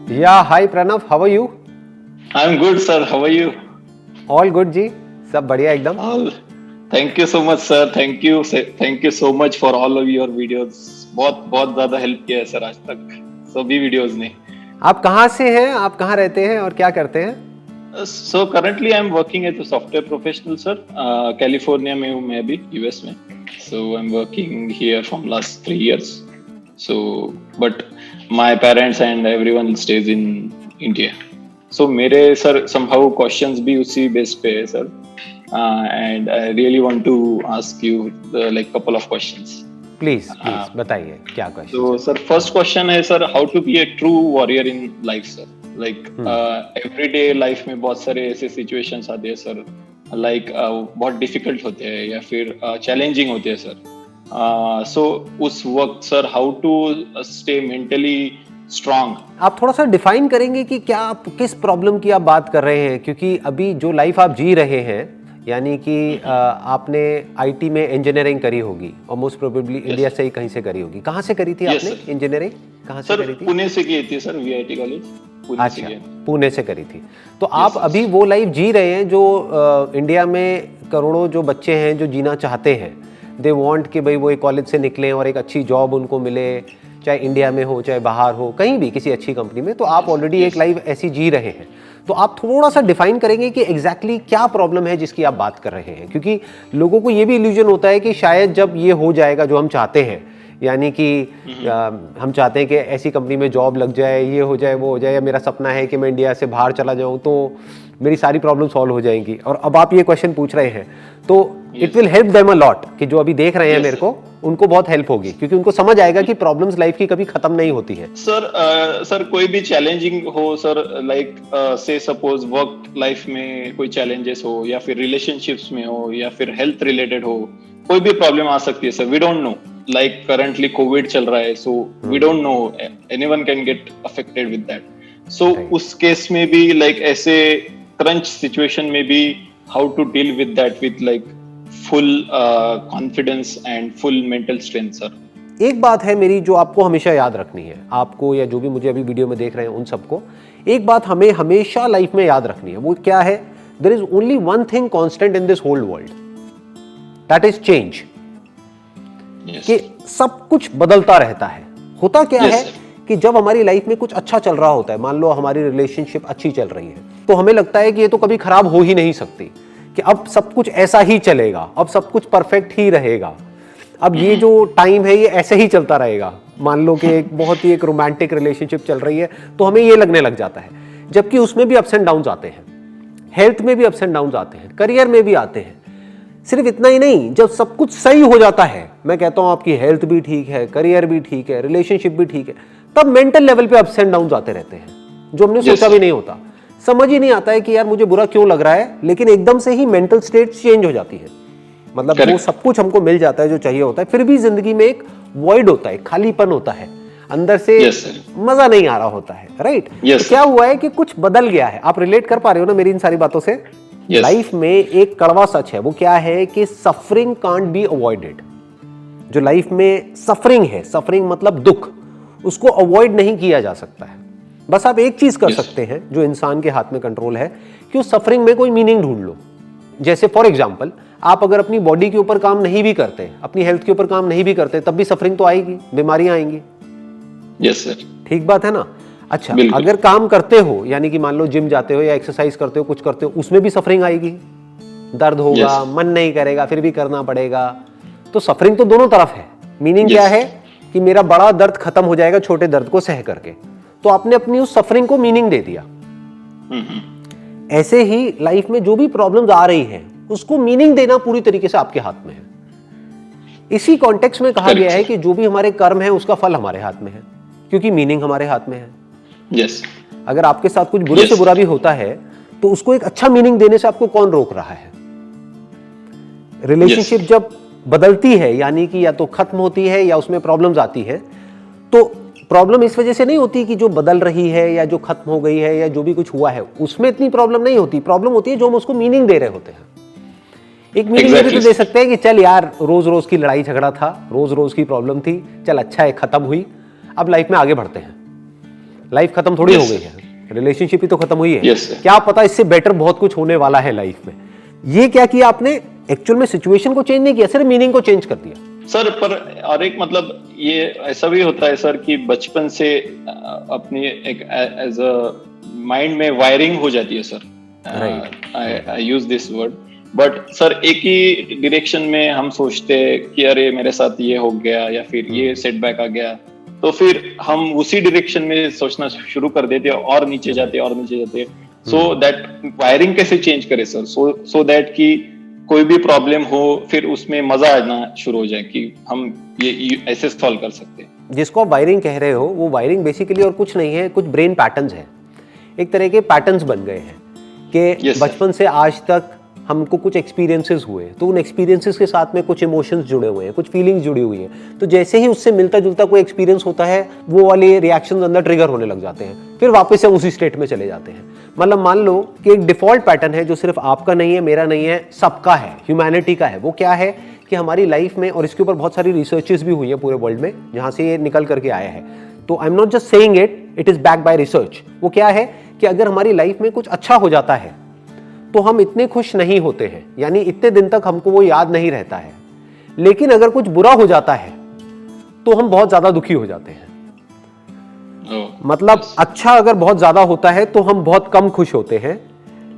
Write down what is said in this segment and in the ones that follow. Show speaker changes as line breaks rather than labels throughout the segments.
Yeah, hi Pranav, how are you?
I'm good, sir. How are you?
All good जी, सब बढ़िया एकदम।
All. Thank you so much, sir. Thank you so much for all of your videos. बहुत बहुत ज्यादा help किया है sir आज तक सभी वीडियोस ने।
आप कहाँ से हैं, आप कहाँ रहते हैं और क्या करते हैं?
So currently I'm working as a software professional, sir. California में हूँ मैं अभी यूएस में. So I'm working here from last 3 years. So but my parents and everyone stays in India. So मेरे सर somehow questions भी उसी base पे है sir. And I really want to ask you like couple of questions.
Please बताइए क्या question?
So sir, first question है sir, how to be a true warrior in life, sir? Like everyday life में बहुत सारे ऐसे situations आते हैं sir, like बहुत difficult होते हैं या फिर challenging होते हैं सर. So उस वक्त sir, how to stay mentally strong?
आप थोड़ा सा डिफाइन करेंगे कि क्या आप किस प्रॉब्लम की आप बात कर रहे हैं, क्योंकि अभी जो लाइफ आप जी रहे हैं यानी कि आपने आईटी में इंजीनियरिंग करी होगी और मोस्ट प्रोबेबली इंडिया से ही कहीं से करी होगी। कहाँ से करी थी आपने इंजीनियरिंग? कहाँ से करी थी?
पुणे से की थी सर, वीआईटी कॉलेज।
अच्छा, पुणे से करी थी। तो आप अभी वो लाइफ जी रहे हैं जो इंडिया में करोड़ों जो बच्चे हैं जो जीना चाहते हैं। दे वांट कि भाई वो एक कॉलेज से निकलें और एक अच्छी जॉब उनको मिले, चाहे इंडिया में हो चाहे बाहर हो, कहीं भी किसी अच्छी कंपनी में। तो आप ऑलरेडी एक लाइफ ऐसी जी रहे हैं। तो आप थोड़ा सा डिफाइन करेंगे कि एग्जैक्टली क्या प्रॉब्लम है जिसकी आप बात कर रहे हैं, क्योंकि लोगों को ये भी इल्यूजन होता है कि शायद जब ये हो जाएगा जो हम चाहते हैं, यानी कि हम चाहते हैं कि ऐसी कंपनी में जॉब लग जाए, ये हो जाए वो हो जाए, या मेरा सपना है कि मैं इंडिया से बाहर चला जाऊं तो मेरी सारी प्रॉब्लम सॉल्व हो जाएंगी। और अब आप ये क्वेश्चन पूछ रहे हैं तो it will help them a lot, कि जो अभी देख रहे हैं मेरे को, उनको बहुत हेल्प होगी, क्योंकि उनको समझ आएगा कि प्रॉब्लम्स लाइफ की कभी खत्म नहीं होती है।
सर कोई भी चैलेंजिंग हो सर, लाइक से सपोज वर्क लाइफ में कोई चैलेंजेस हो या फिर रिलेशनशिप्स में हो या फिर हेल्थ रिलेटेड हो, कोई भी प्रॉब्लम आ सकती है sir. We don't know, like currently Covid चल रहा है, so we don't know, anyone can get affected with that. So उस केस में भी लाइक ऐसे क्रंच सिचुएशन में भी how to deal with that with like full confidence and full mental strength sir.
एक बात है मेरी जो आपको हमेशा याद रखनी है, आपको या जो भी मुझे अभी वीडियो में देख रहे हैं उन सबको, एक बात हमें हमेशा लाइफ में याद रखनी है। वो क्या है? There is only one thing constant in this whole world, that is change. कि सब कुछ बदलता रहता है। होता क्या है कि जब हमारी लाइफ में कुछ अच्छा चल रहा होता है, मान लो हमारी रिलेशनशिप अच्छी चल रही है, तो हमें लगता है कि ये तो कभी खराब हो ही नहीं सकती, कि अब सब कुछ ऐसा ही चलेगा, अब सब कुछ परफेक्ट ही रहेगा, अब ये जो टाइम है ये ऐसे ही चलता रहेगा। मान लो कि एक बहुत ही एक रोमांटिक रिलेशनशिप चल रही है तो हमें ये लगने लग जाता है, जबकि उसमें भी अप्स एंड डाउन्स आते हैं, हेल्थ में भी अप्स एंड डाउन्स आते हैं, करियर में भी आते हैं। सिर्फ इतना ही नहीं, जब सब कुछ सही हो जाता है, मैं कहता हूं आपकी हेल्थ भी ठीक है, करियर भी ठीक है, रिलेशनशिप भी ठीक है, तब मेंटल लेवल पे अप्स एंड डाउन्स आते रहते हैं जो हमने सोचा भी नहीं होता। समझ ही नहीं आता है कि यार मुझे बुरा क्यों लग रहा है, लेकिन एकदम से ही मेंटल स्टेट चेंज हो जाती है। मतलब वो सब कुछ हमको मिल जाता है जो चाहिए होता है, फिर भी जिंदगी में एक वॉइड होता है, खालीपन होता है, अंदर से मजा नहीं आ रहा होता है। राइट? तो क्या हुआ है कि कुछ बदल गया है। आप रिलेट कर पा रहे हो ना मेरी इन सारी बातों से? लाइफ में एक कड़वा सच है, वो क्या है कि सफरिंग कांट बी अवॉइडेड। जो लाइफ में सफरिंग है, सफरिंग मतलब दुख, उसको अवॉइड नहीं किया जा सकता है। बस आप एक चीज कर सकते हैं जो इंसान के हाथ में कंट्रोल है, कि उस सफरिंग में कोई मीनिंग ढूंढ लो। जैसे फॉर एग्जाम्पल, आप अगर अपनी बॉडी के ऊपर काम नहीं भी करते, अपनी हेल्थ के ऊपर काम नहीं भी करते, तब भी सफरिंग तो आएगी, बीमारियां आएंगी।
यस सर,
ठीक बात है ना? अच्छा, अगर काम करते हो, यानी कि मान लो जिम जाते हो या एक्सरसाइज करते हो, कुछ करते हो, उसमें भी सफरिंग आएगी, दर्द होगा, मन नहीं करेगा, फिर भी करना पड़ेगा। तो सफरिंग तो दोनों तरफ है। मीनिंग क्या है कि मेरा बड़ा दर्द खत्म हो जाएगा छोटे दर्द को सह करके, तो आपने अपनी उस सफरिंग को मीनिंग दे दिया। ऐसे ही लाइफ में जो भी प्रॉब्लम्स आ रही हैं, उसको मीनिंग देना पूरी तरीके से आपके हाथ में है। इसी कॉन्टेक्स्ट में कहा गया है कि जो भी हमारे कर्म है उसका फल हमारे हाथ में है, क्योंकि मीनिंग हमारे हाथ में है। अगर आपके साथ कुछ बुरे से बुरा भी होता है तो उसको एक अच्छा मीनिंग देने से आपको कौन रोक रहा है? रिलेशनशिप जब बदलती है, यानी कि या तो खत्म होती है या उसमें प्रॉब्लम्स आती है, तो प्रॉब्लम इस वजह से नहीं होती कि जो बदल रही है या जो खत्म हो गई है या जो भी कुछ हुआ है उसमें इतनी प्रॉब्लम नहीं होती। प्रॉब्लम होती है जो हम उसको मीनिंग दे रहे होते हैं। एक मीनिंग भी तो दे सकते हैं कि चल यार, रोज रोज की लड़ाई झगड़ा था, रोज रोज की प्रॉब्लम थी, चल अच्छा है खत्म हुई, अब लाइफ में आगे बढ़ते हैं, लाइफ खत्म थोड़ी हो गई है, रिलेशनशिप ही तो खत्म हुई है।
Yes,
क्या पता इससे बेटर बहुत कुछ होने वाला है लाइफ में। ये क्या किया आपने, एक्चुअल में सिचुएशन को चेंज नहीं किया, सिर्फ मीनिंग को चेंज कर दिया।
सर पर और एक मतलब ये ऐसा भी होता है सर कि बचपन से अपनी एक एज अ माइंड में वायरिंग हो जाती है sir, I use this word, but sir एक ही डायरेक्शन में हम सोचते हैं कि अरे मेरे साथ ये हो गया या फिर ये सेटबैक आ गया, तो फिर हम उसी डायरेक्शन में सोचना शुरू कर देते हैं और नीचे जाते हैं। सो दैट वायरिंग कैसे चेंज करे सर, सो दैट कि कोई भी प्रॉब्लम हो फिर उसमें मजा आना शुरू हो जाए कि हम ये ऐसे सॉल्व कर सकते हैं।
जिसको आप वायरिंग कह रहे हो, वो वायरिंग बेसिकली और कुछ नहीं है, कुछ ब्रेन पैटर्न्स हैं, एक तरह के पैटर्न्स बन गए हैं कि बचपन से आज तक हमको कुछ एक्सपीरियंसेस हुए, तो उन एक्सपीरियंसेस के साथ में कुछ इमोशंस जुड़े हुए हैं, कुछ फीलिंग्स जुड़ी हुई हैं, तो जैसे ही उससे मिलता जुलता कोई एक्सपीरियंस होता है, वो वाले रिएक्शंस अंदर ट्रिगर होने लग जाते हैं, फिर वापस से उसी स्टेट में चले जाते हैं। मतलब मान लो कि एक डिफॉल्ट पैटर्न है जो सिर्फ आपका नहीं है, मेरा नहीं है, सबका है, ह्यूमैनिटी का है। वो क्या है कि हमारी लाइफ में, और इसके ऊपर बहुत सारी रिसर्चेस भी हुई है पूरे वर्ल्ड में जहां से ये निकल करके आया है, तो I am not just saying it, it is backed by research. वो क्या है कि अगर हमारी लाइफ में कुछ अच्छा हो जाता है तो हम इतने खुश नहीं होते हैं, यानी इतने दिन तक हमको वो याद नहीं रहता है। लेकिन अगर कुछ बुरा हो जाता है तो हम बहुत ज्यादा दुखी हो जाते हैं। मतलब अच्छा अगर बहुत ज्यादा होता है तो हम बहुत कम खुश होते हैं,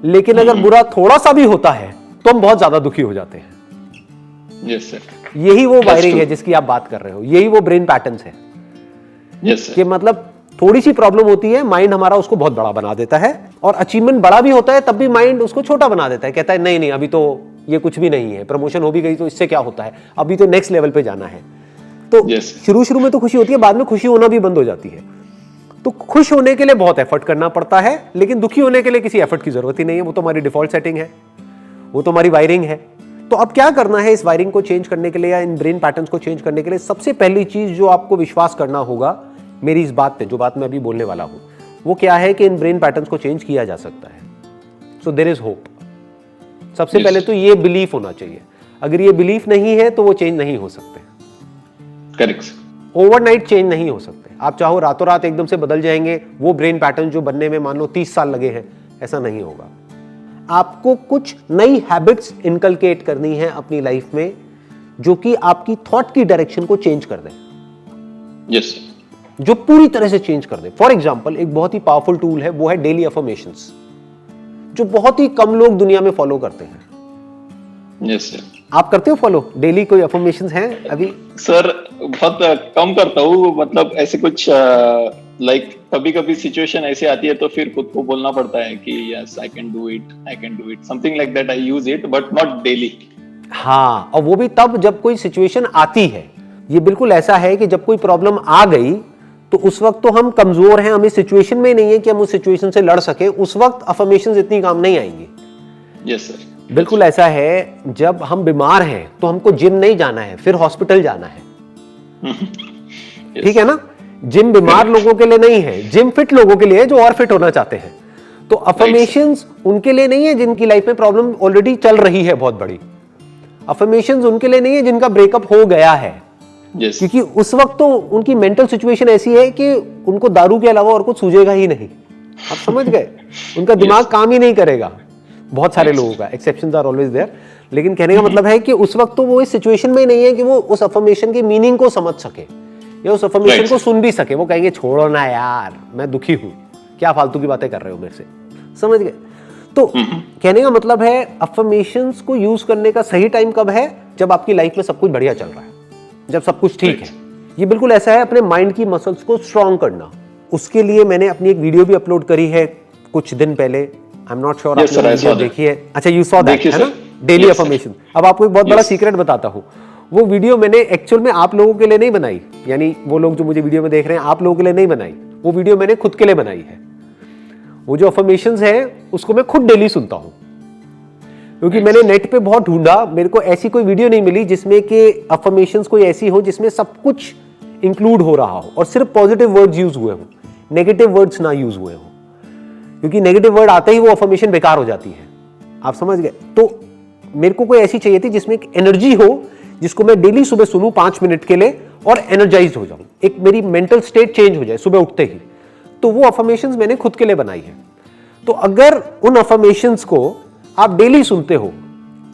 लेकिन अगर बुरा थोड़ा सा भी होता है तो हम बहुत ज्यादा दुखी हो जाते हैं।
यस सर,
यही वो वायरिंग है जिसकी आप बात कर रहे हो, यही वो ब्रेन पैटर्न्स है।
यस सर,
कि मतलब थोड़ी सी प्रॉब्लम होती है, माइंड हमारा उसको बहुत बड़ा बना देता है, और अचीवमेंट बड़ा भी होता है तब भी माइंड उसको छोटा बना देता है, कहता है नहीं नहीं अभी तो ये कुछ भी नहीं है, प्रमोशन हो भी गई तो इससे क्या होता है, अभी तो नेक्स्ट लेवल पे जाना है। तो शुरू में तो खुशी होती है, बाद में खुशी होना भी बंद हो जाती है। तो खुश होने के लिए बहुत एफर्ट करना पड़ता है, लेकिन दुखी होने के लिए किसी एफर्ट की जरूरत ही नहीं है, वो तो हमारी डिफॉल्ट सेटिंग है, वो तो हमारी वायरिंग है। तो अब क्या करना है इस वायरिंग को चेंज करने के लिए या इन ब्रेन पैटर्न्स को चेंज करने के लिए? सबसे पहली चीज जो आपको विश्वास करना होगा मेरी इस बात पे, जो बात मैं अभी बोलने वाला हूं, वो क्या है कि इन ब्रेन पैटर्न्स को चेंज किया जा सकता है। So there is hope. सबसे पहले तो ये बिलीफ होना चाहिए, अगर ये बिलीफ नहीं है तो वो चेंज नहीं हो सकते।
करेक्ट।
ओवरनाइट चेंज नहीं हो सकते। आप चाहो रातों रात एकदम से बदल जाएंगे, वो ब्रेन पैटर्न जो बनने में मान लो 30 साल लगे हैं, ऐसा नहीं होगा। आपको कुछ नई हैबिट्स इनकलकेट करनी है अपनी लाइफ में, जो कि आपकी थॉट की डायरेक्शन को चेंज कर दे।
यस,
जो पूरी तरह से चेंज कर दे। फॉर एग्जाम्पल एक बहुत ही पावरफुल टूल है, वो है डेली अफर्मेशंस, जो बहुत ही कम लोग दुनिया में फॉलो करते हैं।
Yes sir.
आप करते हो फॉलो डेली? कोई अफर्मेशंस हैं अभी?
सर बहुत कम करता हूँ, मतलब ऐसे कुछ लाइक कभी कभी सिचुएशन ऐसे आती है तो फिर खुद को बोलना पड़ता है कि yes I can do it, something like that. I use it but not daily.
हाँ, और वो भी तब जब कोई सिचुएशन आती है। ये बिल्कुल ऐसा है कि जब कोई प्रॉब्लम आ गई तो उस वक्त तो हम कमजोर हैं, हमें सिचुएशन में नहीं है कि हम उस सिचुएशन से लड़ सके, उस वक्त अफर्मेशंस इतनी काम नहीं आएंगी।
Yes sir.
बिल्कुल ऐसा है, जब हम बीमार हैं तो हमको जिम नहीं जाना है, फिर हॉस्पिटल जाना है। ठीक है ना? जिम बीमार लोगों के लिए नहीं है, जिम फिट लोगों के लिए है जो और फिट होना चाहते हैं। तो अफर्मेशंस उनके लिए नहीं है जिनकी लाइफ में प्रॉब्लम ऑलरेडी चल रही है बहुत बड़ी। अफर्मेशंस उनके लिए नहीं है जिनका ब्रेकअप हो गया है। क्योंकि उस वक्त तो उनकी मेंटल सिचुएशन ऐसी है कि उनको दारू के अलावा और कुछ सूझेगा ही नहीं। आप समझ गए? उनका दिमाग काम ही नहीं करेगा। बहुत सारे लोगों का, एक्सेप्शंस आर ऑलवेज देयर, लेकिन कहने का मतलब है कि उस वक्त तो वो इस सिचुएशन में ही नहीं है कि वो उस अफर्मेशन की मीनिंग को समझ सके या उस अफर्मेशन को सुन भी सके। वो कहेंगे छोड़ो ना यार, मैं दुखी हूं, क्या फालतू की बातें कर रहे हो मेरे से। समझ गए? तो कहने का मतलब है अफर्मेशंस को यूज करने का सही टाइम कब है? जब आपकी लाइफ में सब कुछ बढ़िया चल रहा है, जब सब कुछ ठीक है। ये बिल्कुल ऐसा है अपने माइंड की मसल्स को स्ट्रॉन्ग करना। उसके लिए मैंने अपनी एक वीडियो भी अपलोड करी है कुछ दिन पहले। आई एम नॉट श्योर आपने वीडियो देखी है? अच्छा, यू सॉ दैट, है ना? Daily affirmation. अब आपको एक बहुत बड़ा सीक्रेट बताता हूँ। वो वीडियो मैंने एक्चुअल में आप लोगों के लिए नहीं बनाई, यानी वो लोग जो मुझे वीडियो में देख रहे हैं आप लोगों के लिए नहीं बनाई। वो वीडियो मैंने खुद के लिए बनाई है। वो जो अफर्मेशंस है उसको मैं खुद डेली सुनता हूँ, क्योंकि मैंने नेट पे बहुत ढूंढा, मेरे को ऐसी कोई वीडियो नहीं मिली जिसमें कि अफर्मेशंस कोई ऐसी हो जिसमें सब कुछ इंक्लूड हो रहा हो और सिर्फ पॉजिटिव वर्ड्स यूज हुए हो, नेगेटिव वर्ड्स ना यूज हुए हो। क्योंकि नेगेटिव वर्ड आते ही वो अफर्मेशन बेकार हो जाती है। आप समझ गए? तो मेरे को कोई ऐसी चाहिए थी जिसमें एक एनर्जी हो, जिसको मैं डेली सुबह सुनूं 5 मिनट के लिए और एनर्जाइज हो जाऊं, एक मेरी मेंटल स्टेट चेंज हो जाए सुबह उठते ही, तो वो अफर्मेशंस मैंने खुद के लिए बनाई है। तो अगर उन अफर्मेशंस को आप डेली सुनते हो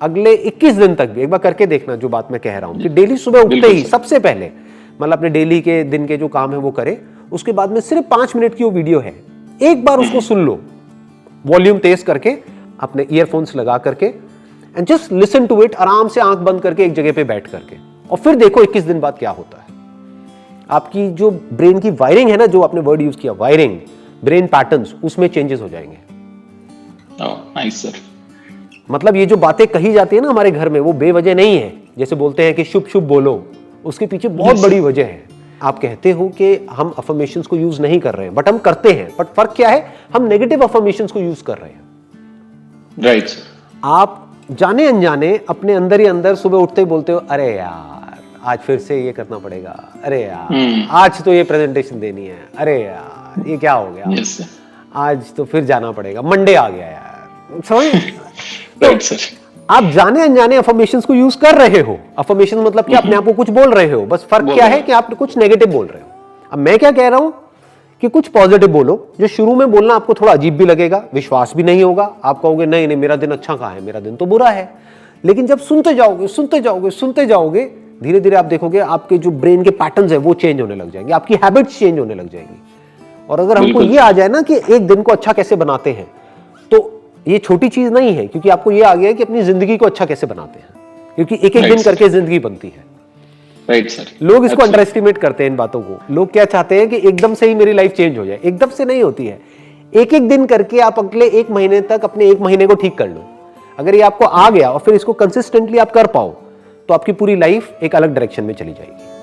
अगले 21 दिन तक भी, एक बार करके देखना जो बात मैं कह रहा हूं कि डेली सुबह उठते ही सबसे पहले मतलब अपने डेली के दिन के जो काम है वो करे, उसके बाद में सिर्फ 5 मिनट की वो वीडियो है, एक बार उसको सुन लो वॉल्यूम तेज करके, अपने ईयरफोन्स लगा करके, and just listen to it, आराम से आंख बंद करके एक जगह पे बैठ करके, और फिर देखो 21 दिन बाद क्या होता है। आपकी जो ब्रेन की वायरिंग है ना, जो आपने वर्ड यूज किया वायरिंग, ब्रेन पैटर्न्स, उसमें चेंजेस हो जाएंगे।
Nice sir.
मतलब ये जो बातें कही जाती है ना हमारे घर में, वो बेवजह नहीं है। जैसे बोलते हैं कि शुभ शुभ बोलो, उसके पीछे बहुत बड़ी वजह है। आप कहते हो कि हम अफर्मेशंस को यूज नहीं कर रहे हैं, बट हम करते हैं। बट फर्क क्या है, हम नेगेटिव अफर्मेशंस को यूज कर रहे हैं।
राइट।
आप जाने अनजाने अपने अंदर ही अंदर सुबह उठते ही बोलते हो, अरे यार आज फिर से ये करना पड़ेगा, अरे यार आज तो ये प्रेजेंटेशन देनी है, अरे यार ये क्या हो गया, आज तो फिर जाना पड़ेगा, मंडे आ गया यार, समझ। आप जाने अनजाने अफर्मेशंस को यूज कर रहे हो। अफर्मेशन मतलब कि अपने आप को कुछ बोल रहे हो, बस फर्क क्या है कि आप कुछ नेगेटिव बोल रहे हो। अब मैं क्या कह रहा हूं कि कुछ पॉजिटिव बोलो, जो शुरू में बोलना आपको थोड़ा अजीब भी लगेगा, विश्वास भी नहीं होगा, आप कहोगे नहीं नहीं मेरा दिन अच्छा कहां है, मेरा दिन तो बुरा है। लेकिन जब सुनते जाओगे सुनते जाओगे सुनते जाओगे, धीरे धीरे आप देखोगे आपके जो ब्रेन के पैटर्न्स है वो चेंज होने लग जाएंगे, आपकी हैबिट्स चेंज होने लग जाएंगी। और अगर हमको ये आ जाए ना कि एक दिन को अच्छा कैसे बनाते हैं, तो ये छोटी चीज नहीं है, क्योंकि आपको ये आ गया है कि अपनी जिंदगी को अच्छा कैसे बनाते हैं, क्योंकि एक एक दिन करके जिंदगी बनती है।
Right sir.
लोग इसको अंडर एस्टिमेट करते हैं इन बातों को। लोग क्या चाहते हैं कि एकदम से ही मेरी लाइफ चेंज हो जाए, एकदम से नहीं होती है। एक एक दिन करके आप अगले 1 महीने तक अपने 1 महीने को ठीक कर लो। अगर ये आपको आ गया और फिर इसको कंसिस्टेंटली आप कर पाओ, तो आपकी पूरी लाइफ एक अलग डायरेक्शन में चली जाएगी।